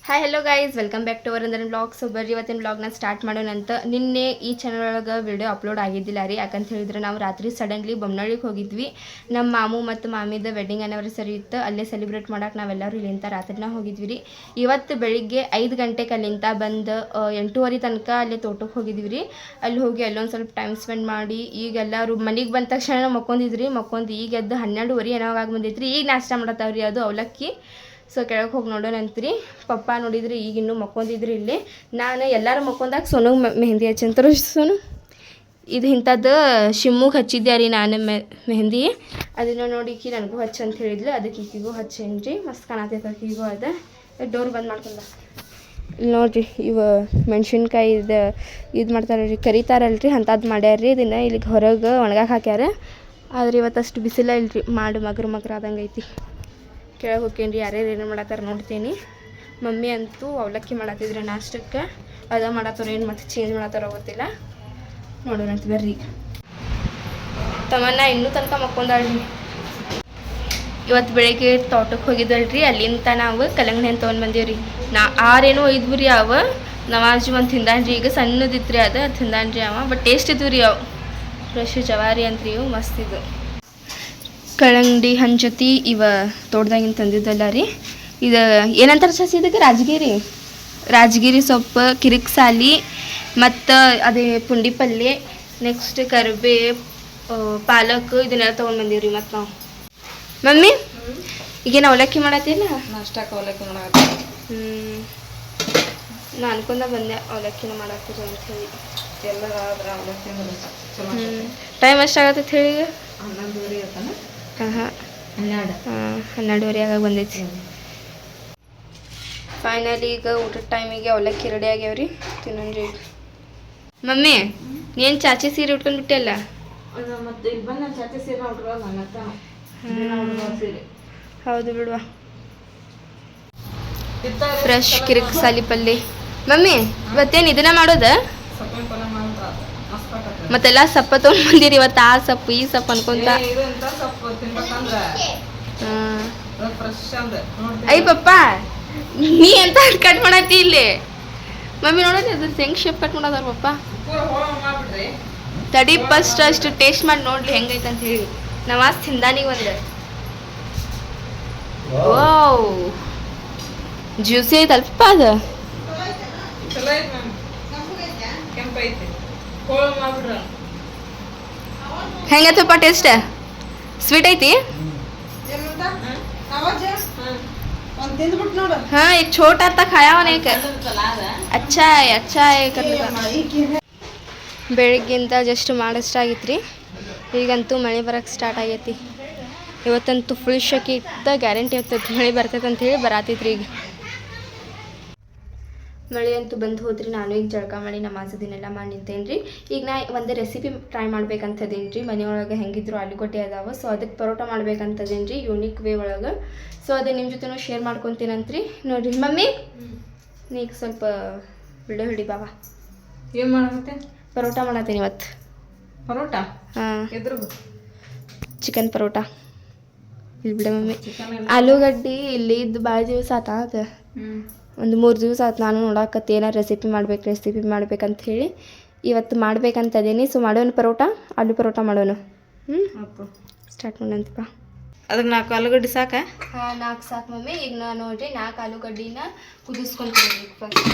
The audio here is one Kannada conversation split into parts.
Hi hello guys, welcome back to our another blog. So ಬರ್ರಿ ಇವತ್ತಿನ ಬ್ಲಾಗ್ನ ಸ್ಟಾರ್ಟ್ ಮಾಡೋಣಂತ. ನಿನ್ನೆ ಈ ಚಾನಲ್ ಒಳಗೆ ವಿಡಿಯೋ ಅಪ್ಲೋಡ್ ಆಗಿದ್ದಿಲ್ಲ ರೀ. ಯಾಕಂತ ಹೇಳಿದ್ರೆ ನಾವು ರಾತ್ರಿ ಸಡನ್ಲಿ ಬೊಮ್ಮನಳ್ಳಿಗೆ ಹೋಗಿದ್ವಿ. ನಮ್ಮ ಮಾಮು ಮತ್ತು ಮಾಮಿದ ವೆಡ್ಡಿಂಗ್ ಆ್ಯನಿವರ್ಸರಿ ಇತ್ತು, ಅಲ್ಲೇ ಸೆಲೆಬ್ರೇಟ್ ಮಾಡೋಕೆ ನಾವೆಲ್ಲರೂ ಇಲ್ಲಿಂದ ರಾತ್ರಿನ ಹೋಗಿದ್ವಿ ರೀ. ಇವತ್ತು ಬೆಳಿಗ್ಗೆ 5 ಗಂಟೆಗೆ ಅಲ್ಲಿಂದ ಬಂದು 8:30 ತನಕ ಅಲ್ಲಿ ತೋಟಕ್ಕೆ ಹೋಗಿದ್ವಿ ರೀ. ಅಲ್ಲಿ ಹೋಗಿ ಅಲ್ಲೊಂದು ಸ್ವಲ್ಪ ಟೈಮ್ ಸ್ಪೆಂಡ್ ಮಾಡಿ ಈಗೆಲ್ಲರೂ ಮನೆಗೆ ಬಂದ ತಕ್ಷಣ ಮಕ್ಕೊಂದಿದ್ರಿ. ಈಗ ಎದ್ದು 12:30 ಏನೋ ಆಗಿ ಬಂದಿದ್ರಿ. ಈಗ ನಾಷ್ಟ ಮಾಡತ್ತಾವ್ರಿ, ಅದು ಅವಲಕ್ಕಿ. ಸೊ ಕೆಳಗೆ ಹೋಗಿ ನೋಡೋಣಂತ್ರಿ. ಪಪ್ಪ ನೋಡಿದ್ರಿ ಈಗ ಇನ್ನೂ ಮಕ್ಕೊಂದಿದ್ರಿ ಇಲ್ಲಿ. ನಾನು ಎಲ್ಲರೂ ಮಕ್ಕೊಂದಾಗ ಸೋನುಗೆ ಮೆಹಂದಿ ಹಚ್ಚಂತಾರೆ. ಸೋನು ಇದು ಇಂಥದ್ದು ಶಿಮ್ಮುಗೆ ಹಚ್ಚಿದ್ದೆ ರೀ ನಾನು ಮೆಹಂದಿ. ಅದನ್ನು ನೋಡಿ ಈಕಿ ನನಗೂ ಹಚ್ಚ ಅಂತ ಹೇಳಿದ್ಲು, ಅದಕ್ಕೆ ಈಕಿಗೂ ಹಚ್ಚೇನ್ರಿ. ಮಸ್ತ್ ಕಾಣತೈತೆ ಈಕಿಗೂ. ಅದು ಡೋರ್ ಬಂದ್ ಮಾಡ್ಕೊಂಡ ಇಲ್ಲಿ ನೋಡಿರಿ. ಇವು ಮೆಣಸಿನ್ಕಾಯಿ ಇದು ಮಾಡ್ತಾರಲ್ರಿ, ಕರಿತಾರಲ್ರಿ, ಅಂಥದ್ದು ಮಾಡ್ಯಾರ್ರಿ. ಇದನ್ನು ಇಲ್ಲಿಗೆ ಹೊರಗೆ ಒಣಗಾಕ ಹಾಕ್ಯಾರ. ಆದ್ರೆ ಇವತ್ತಷ್ಟು ಬಿಸಿಲ ಇಲ್ರಿ, ಮಾಡಿ ಮಗ್ರು ಆದಂಗೆ ಐತಿ. ಕೆಳಗೆ ಹೋಗ್ಕೇನ್ರಿ ಯಾರ್ಯಾರು ಏನು ಮಾಡತ್ತಾರ ನೋಡ್ತೀನಿ. ಮಮ್ಮಿ ಅಂತೂ ಅವಲಕ್ಕಿ ಮಾಡತ್ತಿದ್ರೆ ನಾಷ್ಟಕ್ಕೆ, ಅದ ಮಾಡತ್ತಾರ ಏನು ಮತ್ತೆ ಚೇಂಜ್ ಮಾಡತ್ತಾರ ಗೊತ್ತಿಲ್ಲ. ನೋಡೋಣಂತ ಬರ್ರಿ. ತಮ್ಮನ್ನ ಇನ್ನೂ ತನಕ ಮಕ್ಕೊಂದಾಳ್ರಿ. ಇವತ್ತು ಬೆಳಗ್ಗೆ ತೋಟಕ್ಕೆ ಹೋಗಿದ್ದಲ್ರಿ, ಅಲ್ಲಿಂದ ನಾವು ಕಲ್ಲಂಗಡಿ ಅಂತ ತೊಗೊಂಡು ಬಂದೀವ್ರಿ. 6 ಒಯ್ದ್ವಿ ರೀ. ಅವ ನವಾಜು ಒಂದು ತಿಂದಾನ್ರಿ. ಈಗ ಸಣ್ಣದಿತ್ತು ರೀ, ಅದು ತಿಂದಾನ್ರಿ ಅವ. ಬಟ್ ಟೇಸ್ಟ್ ಇದ್ವು ರೀ ಅವು. ಫ್ರೆಶ್ ಜವಾರಿ ಅಂತ್ರಿ ಇವು, ಮಸ್ತ್ ಇದು. ಕಲ್ಲಂಗಡಿ ಹಂಚತಿ ಇವ ತೋಟದಾಗಿಂದ ತಂದಿದ್ದಲ್ಲ ರೀ. ಇದು ಏನಂತಾರೆ ಸಸಿ ಇದಕ್ಕೆ? ರಾಜಗಿರಿ ಸೊಪ್ಪು, ಕಿರಿಕ್ಸಾಲಿ, ಮತ್ತು ಅದೇ ಪುಂಡಿ ಪಲ್ಯ, ನೆಕ್ಸ್ಟ್ ಕರಿಬೇ, ಪಾಲಕ್, ಇದನ್ನೆಲ್ಲ ತೊಗೊಂಡು ಬಂದೀವ್ರಿ. ಮತ್ತು ನಾವು ಮಮ್ಮಿ ಈಗೇನು ಅವಲಕ್ಕಿ ಮಾಡತ್ತಿಲ್ಲ? ನಾಷ್ಟಕ್ಕೆ ಅವಲಕ್ಕಿ ಮಾಡತ್ತಿ. ನಾನು ಅನ್ಕೊಂಡ ಬಂದೆ ಅವಲಕ್ಕಿನ ಮಾಡತ್ತೀರ ಅಂತ ಹೇಳಿ. ಎಲ್ಲರ ಅವಲಕ್ಕಿ ಟೈಮ್ ಎಷ್ಟಾಗತ್ತೆ ಹೇಳಿ? 11:30 ಆಯ್ತಾನ? ಹಾಂ 12:30 ಆಗ ಬಂದೈತಿ. ಫೈನಲಿ ಈಗ ಊಟದ ಟೈಮಿಗೆ ಅವಲಕ್ಕಿ ರೆಡಿ ಆಗ್ಯಾವ್ರಿ. ತಿನ್ನೋಣ್ರಿ. ಮಮ್ಮಿ ನೀನು ಚಾಚಿ ಸೀರೆ ಉಟ್ಕೊಂಡು ಬಿಟ್ಟೆಲ್ಲ? ಮತ್ತೆ ಇಲ್ಲಿ ಬಂದು ನಾನು ಚಾಚಿ ಸೀರೆ ಉಟ್ಕೊಳ್ಳೋದು ನನ್ನ ಸೀರೆ. ಹೌದು ಬಿಡುವ. ಫ್ರೆಶ್ ಕಿರಿಕ್ಸಾಲಿ ಪಲ್ಯ. ಮಮ್ಮಿ ಇವತ್ತೇನು ಇದನ್ನ ಮಾಡೋದ? ಮತ್ತೆಲ್ಲ ಸಪ್ಪ ತೊಗೊಂಡು ಬಂದಿರಿ ಇವತ್ತು. ಆ ಸೊಪ್ಪು ಈ ಸೊಪ್ಪು ಅನ್ಕೊಂತ. ಐ ಪಪ್ಪ ನೀ ಎಂತ ಕಟ್ ಮಾಡತ್ತಿ ಇಲ್ಲಿ? ಮಮ್ಮಿ ನೋಡೋದು ಅದ್ರ ಹೆಂಗೆ ಶೇಪ್ ಕಟ್ ಮಾಡೋದಾರ ಪಪ್ಪ. ತಡಿ ಫಸ್ಟ್ ಅಷ್ಟು ಟೇಸ್ಟ್ ಮಾಡಿ ನೋಡ್ಲಿ ಹೆಂಗೈತೆ ಅಂತ ಹೇಳಿ. ನವಾಜ್ ತಿಂದಾನಿಗೆ ಒಂದು ಓ ಜ್ಯೂಸಿ ಐತೆ ಅಲ್ಪ. ಅದು ಹೆಂಗೈತಪ್ಪ ಟೇಸ್ಟ್? ಸ್ವೀಟ್ ಐತಿ? हाँ एक छोटा था खाया होने का. अच्छा है ಬೆಳಗ್ಗಿಂದ ಜಸ್ಟ್ ಮಾಡಷ್ಟಾಗಿತ್ತು ರೀ. ಈಗಂತೂ ಮಳೆ ಬರೋಕ್ಕೆ ಸ್ಟಾರ್ಟ್ ಆಗೈತಿ. ಇವತ್ತಂತೂ ಫುಲ್ ಶೆಕೆ ಇತ್ತು. ಗ್ಯಾರಂಟಿ ಆಗ್ತೈತಿ ಮಳೆ ಬರ್ತೈತೆ ಅಂಥೇಳಿ ಬರತೈತ್ರಿ. ಈಗ ಮಳೆ ಅಂತೂ ಬಂದು ಹೋದ್ರಿ. ನಾನು ಈಗ ಜಳಕ ಮಾಡಿ ನಮಾಜದಿನೆಲ್ಲ ಮಾಡಿ ನಿಂತೇನೆ ರೀ. ಈಗ ನಾ ಒಂದು ರೆಸಿಪಿ ಟ್ರೈ ಮಾಡ್ಬೇಕಂತದೇನು ರೀ. ಮನೆಯೊಳಗೆ ಹೆಂಗಿದ್ರು ಆಲೂಗಡ್ಡೆ ಅದಾವ. ಸೊ ಅದಕ್ಕೆ ಪರೋಟ ಮಾಡ್ಬೇಕಂತದೇನು ರೀ, ಯೂನಿಕ್ ವೇ ಒಳಗೆ. ಸೊ ಅದೇ ನಿಮ್ಮ ಜೊತೆನೂ ಶೇರ್ ಮಾಡ್ಕೊತೀನಂತ್ರಿ. ನೋಡಿರಿ ಮಮ್ಮಿ ನೀಗ ಸ್ವಲ್ಪ ವಿಡಿಯೋ ಹಿಡಿ ಬಾಬಾ. ಏನು ಮಾಡತ್ತೆ? ಪರೋಟ ಮಾಡತ್ತೀನಿ ಇವತ್ತು. ಪರೋಟ? ಹಾಂ, ಎದ್ರದು? ಚಿಕನ್ ಪರೋಟ. ಇಲ್ಲಿ ಬಿಡ ಮಮ್ಮಿ. ಆಲೂಗಡ್ಡೆ ಇಲ್ಲಿ ಇದ್ದು ಭಾಳ ದಿವಸ ಆತ. ಅದು ಒಂದು 3 ದಿವಸ ಆಯ್ತು ನಾನು ನೋಡಾಕತ್ತೆ ಏನಾರು ರೆಸಿಪಿ ಮಾಡ್ಬೇಕಂತ ಹೇಳಿ ಇವತ್ತು ಮಾಡ್ಬೇಕಂತದೇನಿ. ಸೊ ಮಾಡೋಣ ಪರೋಟ, ಆಲೂ ಪರೋಟ ಮಾಡೋಣ. ಸ್ಟಾರ್ಟ್ ಮಾಡೋಣಂತಪ್ಪ. ಅದಕ್ಕೆ 4 ಆಲೂಗಡ್ಡೆ ಸಾಕ? ಹಾಂ 4 ಸಾಕು ಮಮ್ಮಿ. ಈಗ ನಾನು ನೋಡಿರಿ 4 ಆಲೂಗಡ್ಡಿನ ಕುದಿಸ್ಕೊತೀನಿ ಫಸ್ಟ್.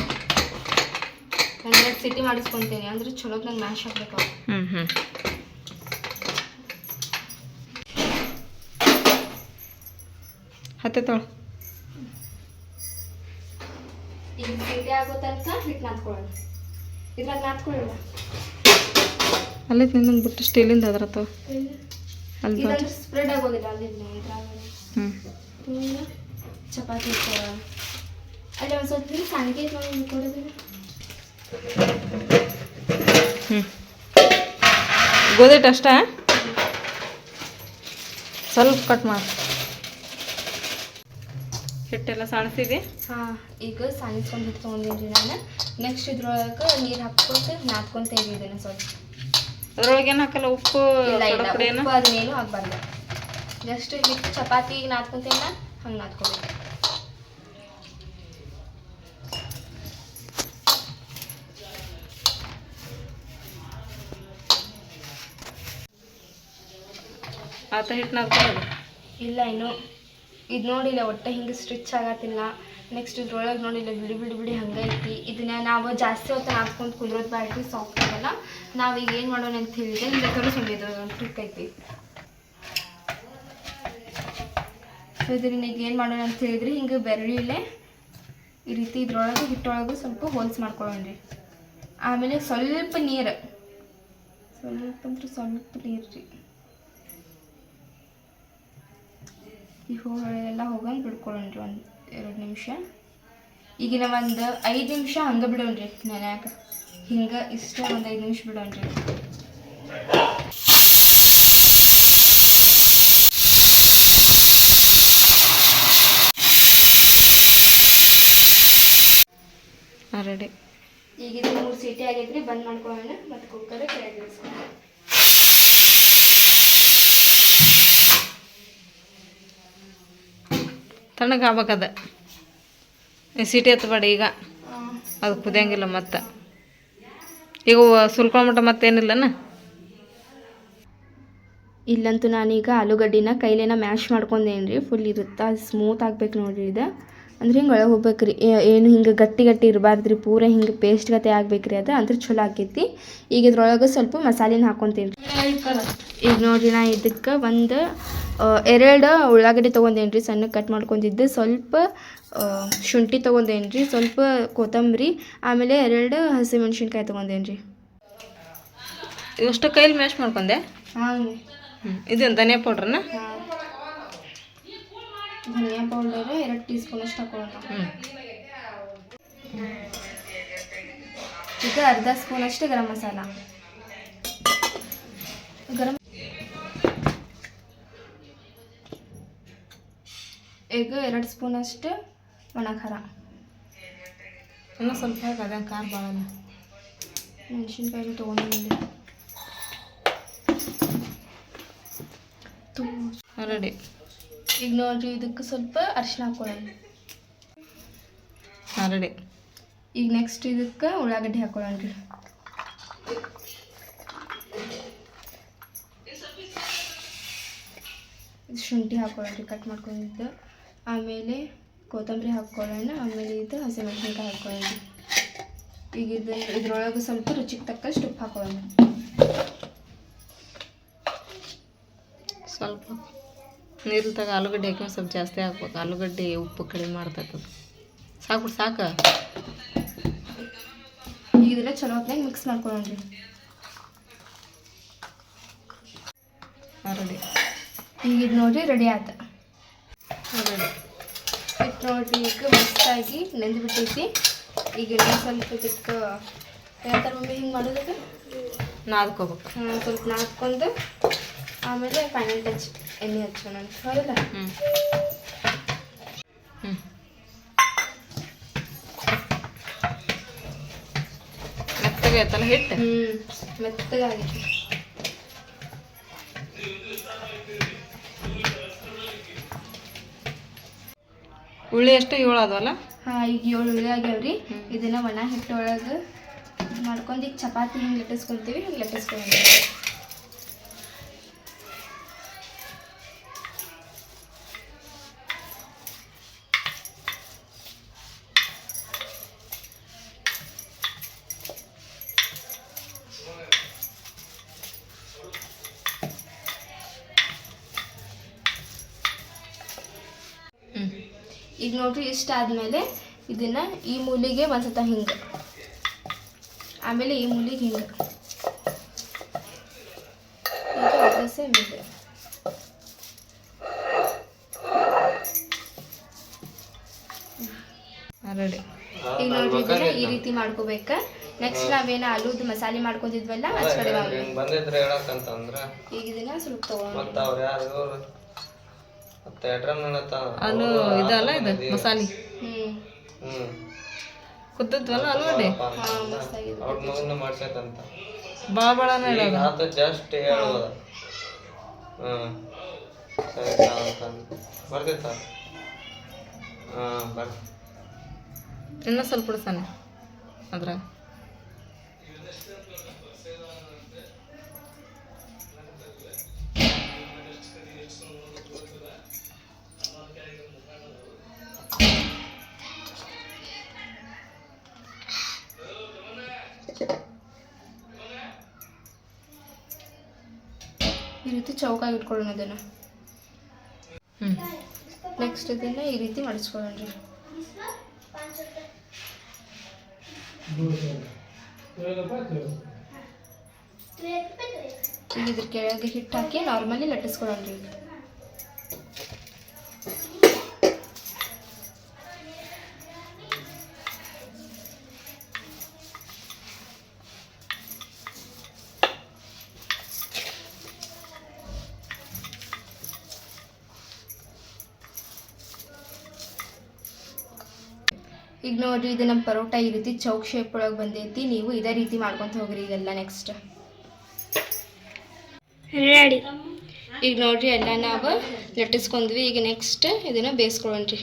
100 ಸಿಟಿ ಮಾಡಿಸ್ಕೊತೀನಿ, ಅಂದ್ರೆ ಚಲೋ ನಂಗೆ ಮ್ಯಾಶ್ ಆಗಬೇಕು. ಹತ್ತೆ ತೊಳು. ಈಗ ಸಿಟಿ ಆಗೋ ತನಕ ಹಿಟ್ಟು ನಾದ್ಕೊಳ್ಳೋಣ. ಇದ್ರಾಗ ನಾದ್ಕೊಳ್ಳೋಣ. ಅಲ್ಲೇ ನಿನ್ನೊಂದು ಬಿಟ್ಟು ಸ್ಟೀಲಿಂದ ಅದ್ರತ್ತವ ಅಲ್ಲಿ ಸ್ಪ್ರೆಡ್ ಆಗೋದಿಲ್ಲ. ಅಲ್ಲಿ ಚಪಾತಿ ಅಲ್ಲಿ ಒಂದು ಸ್ವಲ್ಪ ಸಣ್ಣಗೆ ಕೊಡೋದಿಲ್ಲ. ಗೋಧಿ ಹಿಟ್ಟು ಅಷ್ಟ ಸ್ವಲ್ಪ ಕಟ್ ಮಾಡಿ. ಹಿಟ್ಟೆಲ್ಲ ಸಾಣಿಸಿದೆ. ಹಾಂ ಈಗ ಸಾಣಿಸ್ಕೊಂಡು ಹಿಟ್ಟು ತೊಗೊಂಡಿನಿ ನಾನು. ನೆಕ್ಸ್ಟ್ ಇದ್ರೊಳಗೆ ನೀರು ಹಾಕ್ಕೊತ ನಾದ್ಕೊತೇನೆ ಇದನ್ನು ಸ್ವಲ್ಪ. ಅದ್ರೊಳಗೆ ಏನು ಹಾಕಲ್ಲ? ಉಪ್ಪು ಅದನ್ನೇನು ಹಾಕ್ಬಾರ್ದು. ಜಸ್ಟ್ ಹಿಟ್ಟು ಚಪಾತಿ ನಾದ್ಕೊತೇನ ಹಂಗೆ ನಾದ್ಕೊಬೇಕು. ಆತ ಹಿಟ್ಟು ನಾದ್ಕೊಳ್ಳೋದು. ಇಲ್ಲ ಇನ್ನು ಇದು ನೋಡಿಲ್ಲ ಒಟ್ಟು ಹಿಂಗೆ ಸ್ಟಿಚ್ ಆಗತ್ತಿಲ್ಲ. ನೆಕ್ಸ್ಟ್ ಇದ್ರೊಳಗೆ ನೋಡಿಲ್ಲ ಬಿಡಿ ಬಿಡಿ ಬಿಡಿ ಹಂಗೆ ಐತಿ. ಇದನ್ನ ನಾವು ಜಾಸ್ತಿ ಹೊತ್ತು ಹಾಕ್ಕೊಂಡು ಕುಂದ್ರೋದು ಬ್ಯಾಡ್ರಿ, ಸಾಫ್ಟ್ ಆಗಲ್ಲ. ನಾವು ಈಗ ಏನು ಮಾಡೋಣ ಅಂತ ಹೇಳಿದ್ರೆ ಇಲ್ಲ ತೋರಿಸ್ಕೊಂಡಿದ್ದು ಒಂದು ಟ್ರಿಕ್ ಐತಿ. ಸೊ ಇದನ್ನ ಈಗ ಏನು ಮಾಡೋಣ ಅಂತ ಹೇಳಿದ್ರೆ ಹಿಂಗೆ ಬೆರಳಿಲೆ ಈ ರೀತಿ ಇದ್ರೊಳಗೆ ಹಿಟ್ಟೊಳಗೆ ಸ್ವಲ್ಪ ಹೋಲ್ಸ್ ಮಾಡ್ಕೊಳ್ಳೋಣ್ರಿ. ಆಮೇಲೆ ಸ್ವಲ್ಪ ನೀರು, ಸ್ವಲ್ಪ ಅಂದ್ರೆ ಸ್ವಲ್ಪ ನೀರು ರೀ, ಈ ಹೋಳೆಲ್ಲ ಹೋಗಂಗೆ ಬಿಡ್ಕೊಳ್ಳೋಣ್ರಿ 1-2 ನಿಮಿಷ. ಈಗಿನ ಒಂದು 5 ನಿಮಿಷ ಹಂಗೆ ಬಿಡೋಣ್ರಿ ನೆನ್ಯಾಕ. ಹಿಂಗೆ ಇಷ್ಟೇ ಒಂದು 5 ನಿಮಿಷ ಬಿಡೋಣ್ರಿ. ರೆಡಿ. ಈಗ ಇದು 3 ಸೀಟಿ ಆಗೈತ್ರಿ, ಬಂದ್ ಮಾಡ್ಕೊಳ್ಳೋಣ. ಮತ್ತು ಕುಕ್ಕರ್ ಕೆಳಗೆ ಇಳಿಸ್ಕೊಳ್ಳೋಣ. ತಣ್ಣಗೆ ಆಗ್ಬೇಕದ, ಸೀಟಿ ಹತ್ತಬೇಡ ಈಗ, ಅದು ಕುದಿಯಂಗಿಲ್ಲ. ಮತ್ತು ಈಗ ಸುಲ್ಕೊಂಬಿಟ್ಟ ಮತ್ತೇನಿಲ್ಲನ. ಇಲ್ಲಂತೂ ನಾನೀಗ ಆಲೂಗಡ್ಡಿನ ಕೈಲೇನ ಮ್ಯಾಶ್ ಮಾಡ್ಕೊಂಡೇನ್ರಿ. ಫುಲ್ ಇರುತ್ತೆ, ಅದು ಸ್ಮೂತ್ ಆಗ್ಬೇಕು ನೋಡ್ರಿ. ಇದು ಅಂದ್ರೆ ಹಿಂಗೆ ಒಳಗೆ ಹೋಗ್ಬೇಕ್ರಿ, ಏನು ಹಿಂಗೆ ಗಟ್ಟಿ ಗಟ್ಟಿ ಇರಬಾರ್ದು ರೀ, ಪೂರ ಹಿಂಗೆ ಪೇಸ್ಟ್ ಗತೆ ಆಗ್ಬೇಕ್ರಿ. ಅದು ಅಂದ್ರೆ ಚಲೋ ಆಕೈತಿ. ಈಗ ಇದ್ರೊಳಗೆ ಸ್ವಲ್ಪ ಮಸಾಲೆನ ಹಾಕ್ಕೊಂತೀನಿ. ಈಗ ನೋಡ್ರಿ ನಾ ಇದಕ್ಕೆ 2 ಉಳ್ಳಾಗಡ್ಡಿ ತೊಗೊಂಡೇನ್ರಿ, ಸಣ್ಣಗೆ ಕಟ್ ಮಾಡ್ಕೊಂಡಿದ್ದು. ಸ್ವಲ್ಪ ಶುಂಠಿ ತೊಗೊಂಡೇನ್ರಿ, ಸ್ವಲ್ಪ ಕೊತ್ತಂಬರಿ, ಆಮೇಲೆ 2 ಹಸಿಮೆಣ್ಸಿನ್ಕಾಯಿ ತೊಗೊಂಡೇನ್ರಿ. ಇವಷ್ಟು ಕೈಲಿ ಮ್ಯಾಶ್ ಮಾಡ್ಕೊಂಡೆ. ಹಾಂ, ಇದೇನು ಧನಿಯಾ ಪೌಡ್ರನ್ನ? ಹಾಂ, ಧನಿಯಾ ಪೌಡರ್ 2 ಟೀ ಸ್ಪೂನ್ ಅಷ್ಟು ಹಾಕೊಳ್ಳೋಣ. ಈಗ ಅರ್ಧ ಸ್ಪೂನ್ ಅಷ್ಟು ಗರಂ ಮಸಾಲ. ಈಗ 2 ಸ್ಪೂನ್ ಅಷ್ಟು ಒಣ ಖಾರ. ಇನ್ನೂ ಸ್ವಲ್ಪ ಹಾಕಿ, ಅದೇ ಖಾರ ಭಾಳ. ಮೆಣಸಿನ್ಕಾಯಿ ತೊಗೊಂಡು ರೆಡಿ. ಈಗ ನೋಡ್ರಿ ಇದಕ್ಕೆ ಸ್ವಲ್ಪ ಅರಿಶಿನ ಹಾಕೊಳ್ಳೋಣ. ರೆಡಿ. ಈಗ ನೆಕ್ಸ್ಟ್ ಇದಕ್ಕೆ ಉಳ್ಳಾಗಡ್ಡಿ ಹಾಕೊಳ್ಳೋಣ್ರಿ. ಶುಂಠಿ ಹಾಕೊಳ್ಳೋಣ್ರಿ ಕಟ್ ಮಾಡ್ಕೊಂಡಿದ್ದು. ಆಮೇಲೆ ಕೊತ್ತಂಬರಿ ಹಾಕ್ಕೊಳ್ಳೋಣ. ಆಮೇಲೆ ಇದು ಹಸಿಮೆಣಸಿನ್ಕಾಯಿ ಹಾಕ್ಕೊಳ್ಳೋಣ. ಈಗ ಇದ್ರೊಳಗೆ ಸ್ವಲ್ಪ ರುಚಿಗೆ ತಕ್ಕಷ್ಟು ಉಪ್ಪು ಹಾಕೊಳ್ಳೋಣ. ಸ್ವಲ್ಪ ನೀರು ತಗ ಆಲೂಗಡ್ಡೆ ಹಾಕಿ ಸ್ವಲ್ಪ ಜಾಸ್ತಿ ಹಾಕ್ಬೇಕು. ಆಲೂಗಡ್ಡೆ ಉಪ್ಪು ಕಡಿಮೆ ಮಾಡ್ತೈತೆ. ಸಾಕು ಸಾಕು. ಈಗ ಇದೆಲ್ಲ ಚಲೋ ಹೊತ್ನಾಗ ಮಿಕ್ಸ್ ಮಾಡ್ಕೊಳ್ಳೋಣ್ರಿ. ರೆಡಿ. ಈಗ ಇದು ನೋಡ್ರಿ ರೆಡಿ ಆಯ್ತು. ರೆಡಿ. ಹಿಟ್ಟು ನೋಡ್ರಿ ಈಗ ಮಸ್ತಾಗಿ ನೆಂದ್ಬಿಟ್ಟೈತಿ. ಈಗ ಸ್ವಲ್ಪ ಇದಕ್ಕೆ ಯಾವ ಮಮ್ಮಿ ಹಿಂಗೆ ಮಾಡೋದಕ್ಕೆ ನಾದ್ಕೋಬೇಕು. ಸ್ವಲ್ಪ ನಾದ್ಕೊಂಡು ಆಮೇಲೆ ಫೈನಲ್ ಟಚ್ ಎಣ್ಣೆ ಹಚ್ಚೋಣ. ಹೌದಲ್ಲ? ಮೆತ್ತಗೆ ಆಯ್ತಲ್ಲ ಹಿಟ್ಟು? ಮೆತ್ತಗಾಗಿತ್ತು. ಉಳ್ಳಿ ಎಷ್ಟು 7 ಆದವಲ್ಲ? ಹಾಂ, ಈಗ 7 ಉಳ್ಳಿ ಆಗ್ಯಾವ್ರಿ. ಇದನ್ನ ಒಣ ಹಿಟ್ಟು ಒಳಗೆ ಮಾಡ್ಕೊಂಡು ಈಗ ಚಪಾತಿ ಹಿಂಗೆ ಲಟ್ಟಿಸ್ಕೊತೀವಿ, ಹಿಂಗೆ ಲಟ್ಟಿಸ್ಕೊಂಡು. ಈಗ ನೋಡ್ರಿ ಇಷ್ಟ ಆದಮೇಲೆ ಇದನ್ನು ಈ ಮೂಲಿಗೆ ಒಂದ್ಸತ ಹಿಂಗೆ, ಆಮೇಲೆ ಈ ಮೂಲಿಗೆ ಹಿಂಗೆ, ಈಗ ಸೇಮ್ ಇದೆ. ರೆಡಿ. ಈಗ ನೋಡ್ರಿ ಇದನ್ನ ಈ ರೀತಿ ಮಾಡ್ಕೋಬೇಕ. ನೆಕ್ಸ್ಟ್ ನಾವೇನು ಆಲೂದು ಮಸಾಲೆ ಮಾಡ್ಕೊಂಡಿದ್ವಲ್ಲ ಅದ್ ಕಡೆ ಈಗ ಇದನ್ನ ಸ್ವಲ್ಪ ತಗೊಂಡು ಆಲೂ ಇದಲ್ಲ ಇದು ಮಸಾಲೆ ಕುದ್ದದ್ವಲ್ಲ ಆಲೂಗಡ್ಡೆ ಭಾಳ ಭಾಳನ ಹೇಳೋದು. ಜಸ್ಟ್ ಹೇಳೋದ ಬರ್ತಿತ್ತ ಇನ್ನೂ ಸ್ವಲ್ಪ ಬಿಡ್ಸಾನೆ ಅದ್ರಾಗ. ಈ ರೀತಿ ಚೌಕಾಗಿ ಇಟ್ಕೊಳ್ಳೋಣ ಅದನ್ನು. ನೆಕ್ಸ್ಟ್ ಇದನ್ನು ಈ ರೀತಿ ಮಡಿಸ್ಕೊಳ್ಳೋಣ ರೀ. ಈಗ ಇದ್ರ ಕೆಳಗೆ ಹಿಟ್ಟು ಹಾಕಿ ನಾರ್ಮಲಿ ಲಟ್ಟಿಸ್ಕೊಳ್ಳೋಣ ರೀ. ಈಗ ನೋಡಿರಿ, ಇದು ನಮ್ಮ ಪರೋಟ ಈ ರೀತಿ ಚೌಕ್ ಶೇಪ್ ಒಳಗೆ ಬಂದೈತಿ. ನೀವು ಇದೇ ರೀತಿ ಮಾಡ್ಕೊತ ಹೋಗ್ರಿ ಇದೆಲ್ಲ. Next ready. ಈಗ ನೋಡಿರಿ ಎಲ್ಲ ನಾವು ಲಟ್ಟಿಸ್ಕೊಂಡ್ವಿ. ಈಗ ನೆಕ್ಸ್ಟ್ ಇದನ್ನು ಬೇಯಿಸ್ಕೊಳ್ಳೋಣ್ರಿ.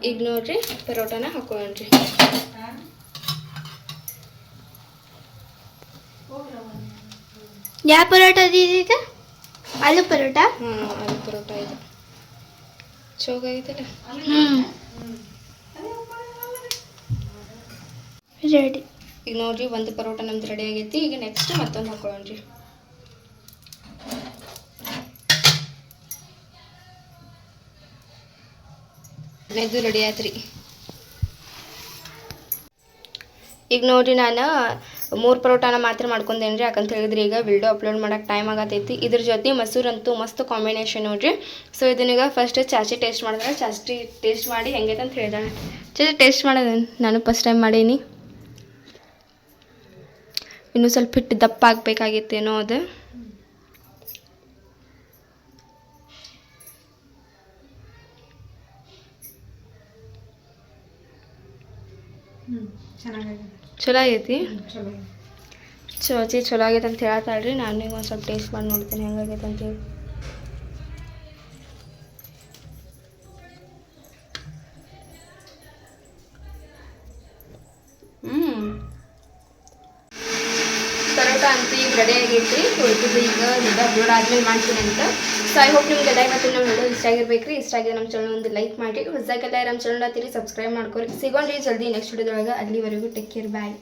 ಈಗ ನೋಡಿರಿ ಪರೋಟನ ಹಾಕೊಳ್ಳೋಣ್ರಿ. ಯಾವ ಪರೋಟ ಇದೀಗ? ಆಲೂ ಪರೋಟ. ಹಾಂ, ಆಲೂ ಪರೋಟ ಇದು ಚೌಕ ಆಗೈತಲ್ಲ. ರೆಡಿ. ಈಗ ನೋಡ್ರಿ ಒಂದು ಪರೋಟ ನಮ್ದು ರೆಡಿ ಆಗೈತಿ. ಈಗ ನೆಕ್ಸ್ಟ್ ಮತ್ತೊಂದು ಹಾಕೊಳ್ಳೋಣ್ರಿ. ಇದು ರೆಡಿ ಆಯ್ತು. ಈಗ ನೋಡಿರಿ ನಾನು 3 ಪರೋಟಾನ ಮಾತ್ರ ಮಾಡ್ಕೊಂಡೇನಿ ರೀ. ಯಾಕಂತ ಹೇಳಿದ್ರೆ ಈಗ ವಿಡಿಯೋ ಅಪ್ಲೋಡ್ ಮಾಡೋಕೆ ಟೈಮ್ ಆಗತೈತಿ. ಇದ್ರ ಜೊತೆ ಮೊಸರಂತೂ ಮಸ್ತ್ ಕಾಂಬಿನೇಷನ್ ನೋಡ್ರಿ. ಸೊ ಇದನ್ನೀಗ ಫಸ್ಟ್ ಚಾಚಿ ಟೇಸ್ಟ್ ಮಾಡಿದ್ರೆ, ಚಾಚಿ ಟೇಸ್ಟ್ ಮಾಡಿ ಹೆಂಗೈತೆ ಅಂತ ಹೇಳಿದಾಳೆ. ಚಾಚಿ ಟೇಸ್ಟ್ ಮಾಡೋದು ನಾನು ಫಸ್ಟ್ ಟೈಮ್ ಮಾಡೀನಿ. ಇನ್ನೂ ಸ್ವಲ್ಪ ಹಿಟ್ಟು ದಪ್ಪ ಆಗಬೇಕಾಗಿತ್ತೇನೋ ಅದು. ಚಲೋ ಆಗೈತಿ. ಚಲೋ ಆಗೈತೆ ಅಂತ ಹೇಳ್ತಾಳ್ರಿ. ನಾನು ಈಗ ಒಂದು ಸ್ವಲ್ಪ ಟೇಸ್ಟ್ ಮಾಡಿ ನೋಡ್ತೀನಿ ಹೆಂಗಾಗೈತೆ ಅಂತೇಳಿ. ಪರೋಟ ಅಂತೂ ಈಗ ರೆಡಿ ಆಗೈತಿ. ಉಳಿದಿದ್ದು ಈಗ ವಿಡಿಯೋ ಅಪ್ಲೋಡ್ ಆದ್ಮೇಲೆ ಮಾಡ್ತೀನಿ ಅಂತ. ಸೊ ಐ ಹೋಪ್ ನಿಮ್ಗೆಲ್ಲ ಇವತ್ತಿನ ನಮ್ಮ ವಿಡಿಯೋ ಇಷ್ಟ ಆಗಿರ್ಬೇಕು ರೀ. ಇಷ್ಟ ಆಗಿದೆ ನಮ್ಮ ಚಾನಲ್ ಒಂದು ಲೈಕ್ ಮಾಡಿ, ಹೊಸದಾಗೆಲ್ಲ ನಮ್ಮ ಚಾನಲ್ ಹತ್ತಿರ ಸಬ್ಸ್ಕ್ರೈಬ್ ಮಾಡ್ಕೊರಿ. ಸಿಗೋಣ್ರಿ ಜಲ್ದಿ ನೆಕ್ಸ್ಟ್ ವಿಡಿಯೋದೊಳಗೆ. ಅಲ್ಲಿವರೆಗೂ ಟೇಕ್ ಕೇರ್, ಬಾಯ್.